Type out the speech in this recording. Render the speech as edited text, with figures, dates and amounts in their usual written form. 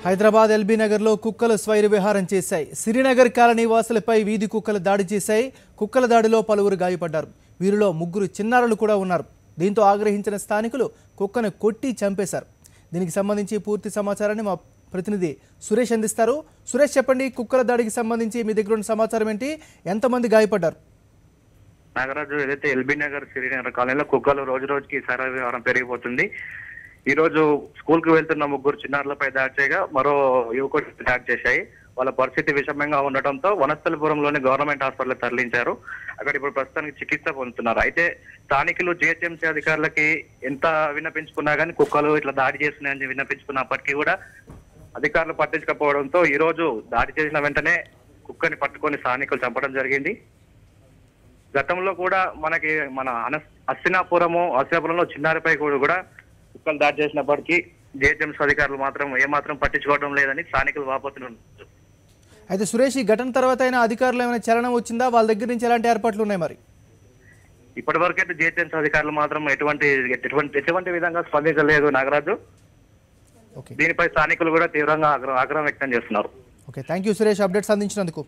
Hyderabad LB నగర్లో కుక్కలు స్వైర విహారం చేశాయి. సిరినగర్ కాలనీ వాసులపై వీధి కుక్కలు దాడి చేశాయి. కుక్కల దాడిలో పలువురు గాయపడ్డారు. వీరిలో 3 చిన్నారులు కూడా ఉన్నారు. దీంతో ఆగ్రహించిన స్థానికులు కుక్కను కొట్టి చంపేశారు. దీనికి సంబంధించి పూర్తి సమాచారాన్ని మా ప్రతినిధి సురేష్ అందిస్తారు. సురేష్, చెప్పండి, కుక్కల దాడికి సంబంధించి మీ దగ్గర ఉన్న సమాచారం ఏంటి? ఎంతమంది గాయపడ్డారు? నాగరాజు, ఏదైతే ఎల్బీ నగర్ సిరినగర్ కాలనీలో కుక్కలు రోజు రోజుకి సరైన వ్యవహారం పెరిగిపోతుంది. ఈ రోజు స్కూల్ కు వెళ్తున్న 3 చిన్నారులపై దాడి చేయగా మరో యువకుడిపై దాడి చేశాయి. వాళ్ళ పరిస్థితి విషమంగా ఉండటంతో వనస్థలిపురంలోని గవర్నమెంట్ హాస్పిటల్ తరలించారు. అక్కడ ఇప్పుడు ప్రస్తుతానికి చికిత్స పొందుతున్నారు. అయితే స్థానికులు జిహెచ్ఎంసీ అధికారులకి ఎంత విన్నపించుకున్నా కానీ కుక్కలు ఇట్లా దాడి చేస్తున్నాయని విన్నపించుకున్నప్పటికీ కూడా అధికారులు పట్టించకపోవడంతో ఈ రోజు దాడి చేసిన వెంటనే కుక్కని పట్టుకొని స్థానికులు చంపడం జరిగింది. గతంలో కూడా మనకి అస్సినాపురంలో చిన్నారిపై కూడా కుక్కలు దాడి చేసినప్పటికీ జిహెచ్ఎంసీ అధికారులు మాత్రం ఏమాత్రం పట్టించుకోవడం లేదని స్థానికులు వాపోతున్నారు. అయితే సురేష్, ఈ ఘటన తర్వాత అయినా అధికారులు ఏమైనా చలనం వచ్చిందా? వాళ్ళ దగ్గర నుంచి ఎలాంటి ఏర్పాట్లు ఉన్నాయి? మరి ఇప్పటి వరకైతే జిహెచ్ఎంసీ అధికారులు మాత్రం ఎటువంటి విధంగా స్పందించలేదు నాగరాజు. దీనిపై స్థానికులు కూడా తీవ్రంగా ఆగ్రహం వ్యక్తం చేస్తున్నారు. Okay, thank you Suresh, updates అందించినందుకు.